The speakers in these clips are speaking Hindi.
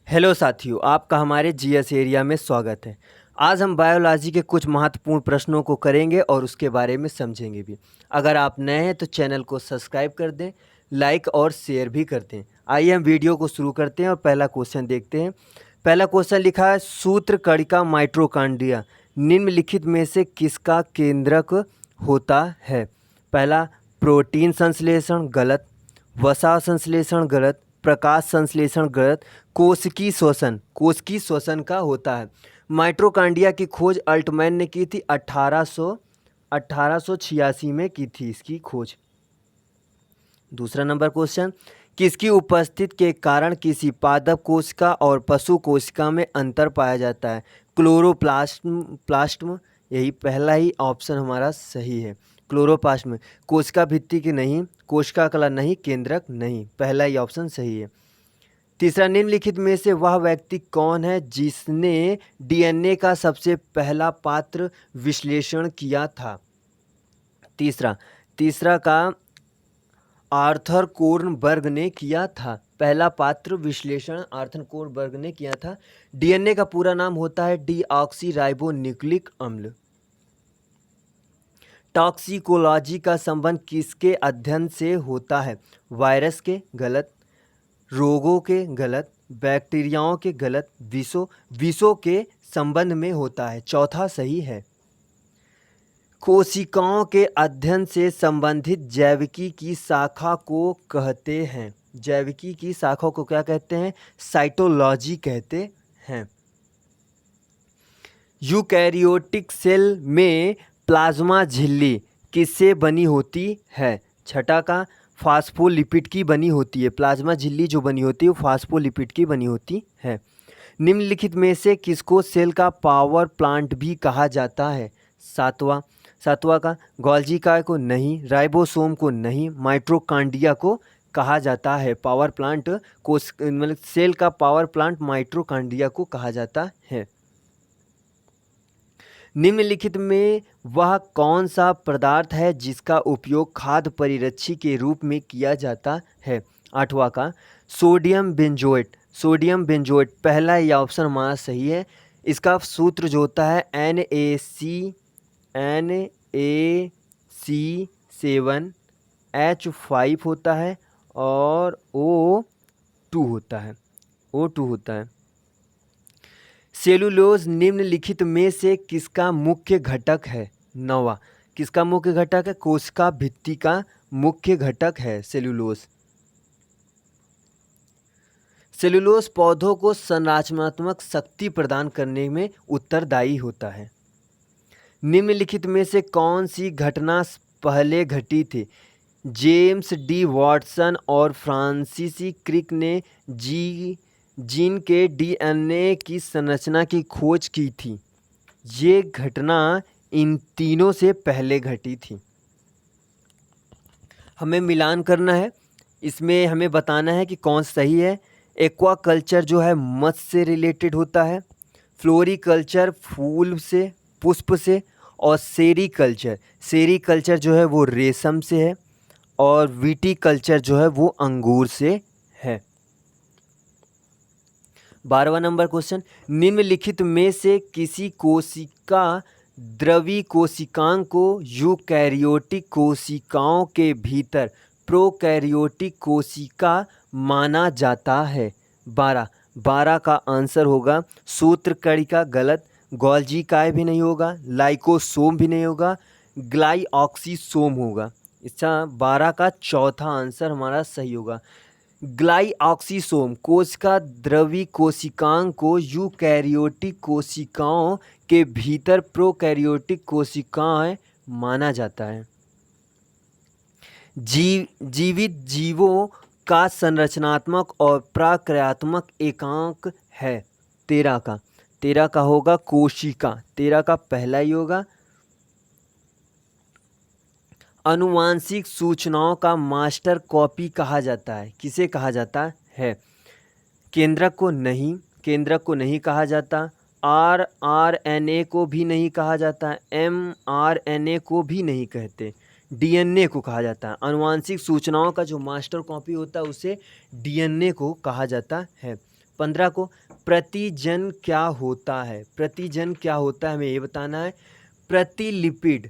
हेलो साथियों, आपका हमारे जीएस एरिया में स्वागत है। आज हम बायोलॉजी के कुछ महत्वपूर्ण प्रश्नों को करेंगे और उसके बारे में समझेंगे भी। अगर आप नए हैं तो चैनल को सब्सक्राइब कर दें, लाइक और शेयर भी कर दें। आइए हम वीडियो को शुरू करते हैं और पहला क्वेश्चन देखते हैं। पहला क्वेश्चन लिखा है, सूत्रकणिका माइटोकॉन्ड्रिया निम्नलिखित में से किसका केंद्रक होता है? पहला, प्रोटीन संश्लेषण गलत, वसा संश्लेषण गलत, प्रकाश संश्लेषण गलत, कोशिकी श्वसन का होता है। माइटोकॉन्ड्रिया की खोज अल्टमैन ने की थी 1886 में की थी इसकी खोज। दूसरा नंबर क्वेश्चन, किसकी उपस्थिति के कारण किसी पादप कोशिका और पशु कोशिका में अंतर पाया जाता है? क्लोरोप्लास्ट। यही पहला ही ऑप्शन हमारा सही है, क्लोरोप्लास्ट में। कोशिका भित्ति की नहीं, कोशिका कला नहीं, केंद्रक नहीं, पहला ही ऑप्शन सही है। तीसरा, निम्नलिखित में से वह व्यक्ति कौन है जिसने डीएनए का सबसे पहला पात्र विश्लेषण किया था? तीसरा का आर्थर कोर्नबर्ग ने किया था। पहला पात्र विश्लेषण आर्थर कोर्नबर्ग ने किया था। डीएनए का पूरा नाम होता है डीऑक्सीराइबोन्यूक्लिक अम्ल। टॉक्सिकोलॉजी का संबंध किसके अध्ययन से होता है? वायरस के गलत, रोगों के गलत, बैक्टीरियाओं के गलत, विषों के संबंध में होता है, चौथा सही है। कोशिकाओं के अध्ययन से संबंधित जैविकी की शाखा को कहते हैं? जैविकी की शाखा को क्या कहते हैं? साइटोलॉजी कहते हैं। यूकैरियोटिक सेल में प्लाज्मा झिल्ली किससे बनी होती है? छठा का फास्फोलिपिड की बनी होती है। प्लाज्मा झिल्ली जो बनी होती है वो फास्फोलिपिड की बनी होती है। निम्नलिखित में से किसको सेल का पावर प्लांट भी कहा जाता है? सातवां का गोल्गी काय को नहीं, राइबोसोम को नहीं, माइटोकॉन्ड्रिया को कहा जाता है पावर प्लांट को, मतलब सेल का पावर प्लांट माइटोकॉन्ड्रिया को कहा जाता है। निम्नलिखित में वह कौन सा पदार्थ है जिसका उपयोग खाद्य परिरक्षी के रूप में किया जाता है? आठवां का सोडियम बेंजोएट। सोडियम बेंजोएट पहला ही ऑप्शन हमारा सही है। इसका सूत्र जो होता है NaC7H5 होता है और O2 होता है। सेलुलोज निम्नलिखित में से किसका मुख्य घटक है? नौवां, किसका मुख्य घटक है? कोशिका भित्ति का मुख्य घटक है सेलुलोज। सेलुलोज पौधों को संरचनात्मक शक्ति प्रदान करने में उत्तरदायी होता है। निम्नलिखित में से कौन सी घटना पहले घटी थी? जेम्स डी वाटसन और फ्रांसिस क्रिक ने जीन के डीएनए की संरचना की खोज की थी। ये घटना इन तीनों से पहले घटी थी। हमें मिलान करना है, इसमें हमें बताना है कि कौन सही है। एक्वाकल्चर जो है मत्स्य से रिलेटेड होता है, फ्लोरिकल्चर फूल से, पुष्प से, और सेरीकल्चर जो है वो रेशम से है, और विटीकल्चर जो है वो अंगूर से है। 12वां नंबर क्वेश्चन, निम्नलिखित में से किसी कोशिका द्रवी कोशिकांग को यूकैरियोटिक कोशिकाओं के भीतर प्रोकैरियोटिक कोशिका माना जाता है? 12 का आंसर होगा सूत्रकणिका गलत, गोल्गी काय भी नहीं होगा, लाइकोसोम भी नहीं होगा, ग्लाइऑक्सीसोम होगा। इसका 12 का चौथा आंसर हमारा सही होगा। ग्लाइऑक्सीसोम कोशिका द्रवी कोशिकांग को यूकैरियोटिक कोशिकाओं के भीतर प्रोकैरियोटिक कोशिकाएं माना जाता है। जीवित जीवों का संरचनात्मक और प्रक्रियात्मक एकांक है? 13 का होगा कोशिका, 13 का पहला ही होगा। आनुवांशिक सूचनाओं का मास्टर कॉपी कहा जाता है, किसे कहा जाता है? केंद्रक को नहीं कहा जाता, RNA को भी नहीं कहा जाता, mRNA को भी नहीं कहते, DNA को कहा जाता है। आनुवांशिक सूचनाओं का जो मास्टर कॉपी होता है उसे DNA को कहा जाता है। 15 को प्रतिजन क्या होता है, प्रतिजन क्या होता है हमें ये बताना है। प्रतिलिपिड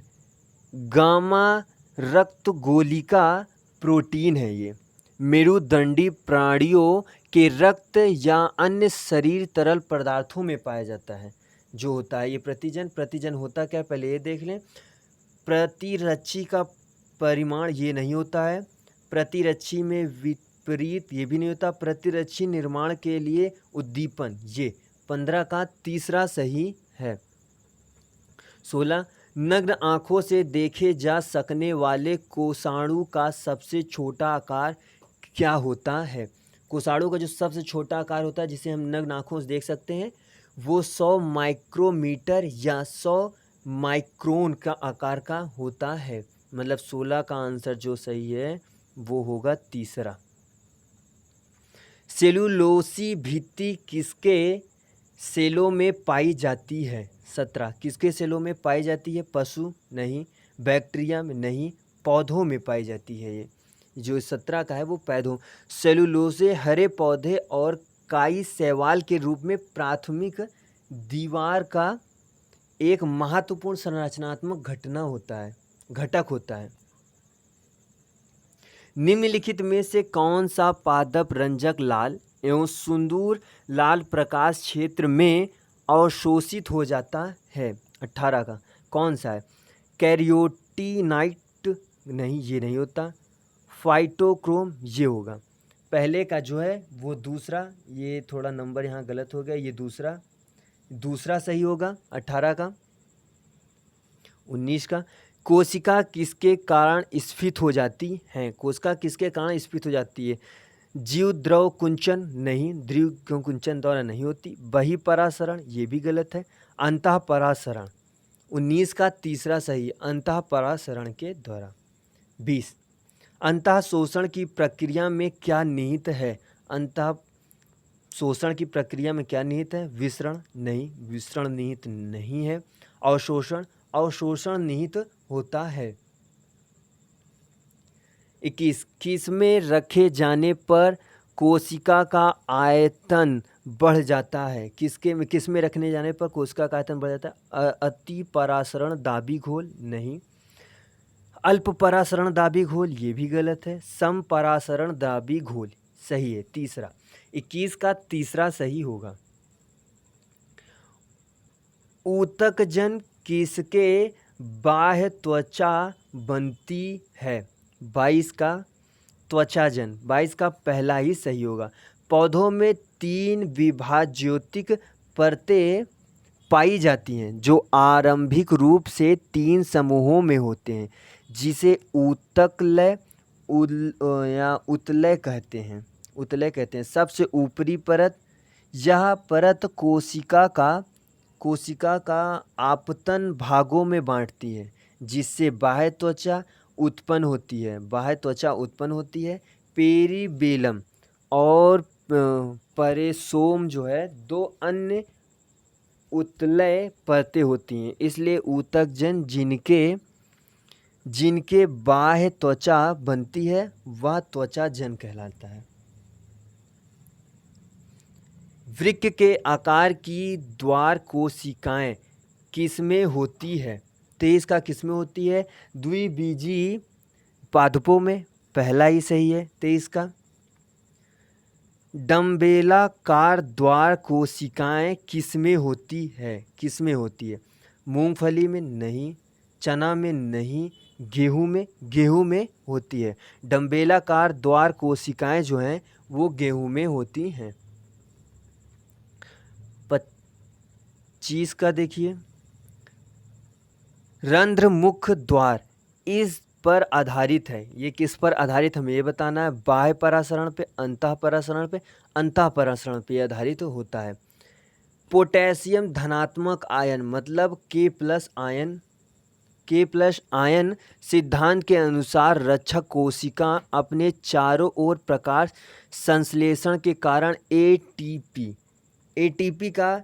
गामा रक्त गोलिका प्रोटीन है ये। मेरुदंडी प्राणियों के रक्त या अन्य शरीर तरल पदार्थों में पाया जाता है जो होता है ये प्रतिजन। प्रतिजन होता क्या है पहले ये देख लें। प्रतिरक्षी का परिमाण ये नहीं होता है। प्रतिरक्षी में विपरीत ये भी नहीं होता। प्रतिरक्षी निर्माण के लिए उद्दीपन ये 15 का तीसरा सही है। 16 नग्न आँखों से देखे जा सकने वाले कोषाणु का सबसे छोटा आकार क्या होता है। कोषाणु का जो सबसे छोटा आकार होता है जिसे हम नग्न आँखों से देख सकते हैं वो 100 माइक्रोमीटर या 100 माइक्रोन का आकार का होता है। मतलब 16 का आंसर जो सही है वो होगा तीसरा। सेलुलोसी भित्ति किसके सेलों में पाई जाती है। 17 किसके सेलों में पाई जाती है। पशु नहीं, बैक्टीरिया में नहीं, पौधों में पाई जाती है। ये जो 17 का है वो पौधों। सेलुलोसे हरे पौधे और काई शैवाल के रूप में प्राथमिक दीवार का एक महत्वपूर्ण संरचनात्मक घटक होता है। निम्नलिखित में से कौन सा पादप रंजक लाल एवं सुंदूर लाल प्रकाश क्षेत्र में अवशोषित हो जाता है। 18 का कौन सा है। कैरियोटिनाइट नहीं, ये नहीं होता। फाइटोक्रोम ये होगा। पहले का जो है वो दूसरा, ये थोड़ा नंबर यहाँ गलत हो गया, ये दूसरा सही होगा 18 का। 19 का कोशिका किसके कारण स्फीत हो जाती है। कोशिका किसके कारण स्फीत हो जाती है। जीव द्रव कुंचन नहीं, द्रव कुंचन द्वारा नहीं होती। बहिपरासरण ये भी गलत है। अंतःपरासरण 19 का तीसरा सही, अंतःपरासरण के द्वारा। 20 अंतः शोषण की प्रक्रिया में क्या निहित है। अंतः शोषण की प्रक्रिया में क्या निहित है। विसरण नहीं, विसरण निहित नहीं है। अवशोषण निहित होता है। 21 किसमें रखे जाने पर कोशिका का आयतन बढ़ जाता है। किस में रखने जाने पर कोशिका का आयतन बढ़ जाता है। अति परासरण दाबी घोल नहीं। अल्प परासरण दाबी घोल ये भी गलत है। सम परासरण दाबी घोल सही है तीसरा। 21 का तीसरा सही होगा। ऊतकजन किसके बाह्य त्वचा बनती है। 22 का त्वचाजन, 22 का पहला ही सही होगा। पौधों में 3 विभाज्योतिक परतें पाई जाती हैं जो आरंभिक रूप से 3 समूहों में होते हैं जिसे ऊतकलय या उतलय कहते हैं। सबसे ऊपरी परत, यह परत कोशिका का आपतन भागों में बांटती है जिससे बाह्य त्वचा उत्पन्न होती है। पेरिबेलम और परेसोम जो है 2 अन्य उतलय परतें होती हैं। इसलिए ऊतकजन जिनके बाह्य त्वचा बनती है वह त्वचाजन कहलाता है। वृक्क के आकार की द्वार कोशिकाएं किसमें होती है। 23 का किसमें होती है। द्विबीजीय पादपों में, पहला ही सही है 23 का। डंबेलाकार द्वार कोशिकाएं किसमें होती है। मूंगफली में नहीं, चना में नहीं, गेहूं में होती है। डंबेलाकार द्वार कोशिकाएं जो हैं वो गेहूं में होती हैं। 25 का देखिए, रंध्र मुख द्वार इस पर आधारित है। ये किस पर आधारित हमें ये बताना है। बाह्य परासरण पे, अंतःपरासरण पे आधारित होता है। पोटेशियम धनात्मक आयन मतलब K+ आयन सिद्धांत के अनुसार रक्षक कोशिका अपने चारों ओर प्रकाश संश्लेषण के कारण एटीपी का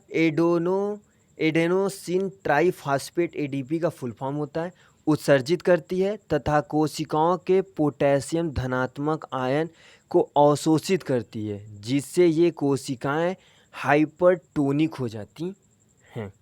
एडेनोसिन ट्राइफॉस्फेट ADP का फुल फॉर्म होता है, उत्सर्जित करती है तथा कोशिकाओं के पोटेशियम धनात्मक आयन को अवशोषित करती है, जिससे ये कोशिकाएं हाइपरटोनिक हो जाती हैं।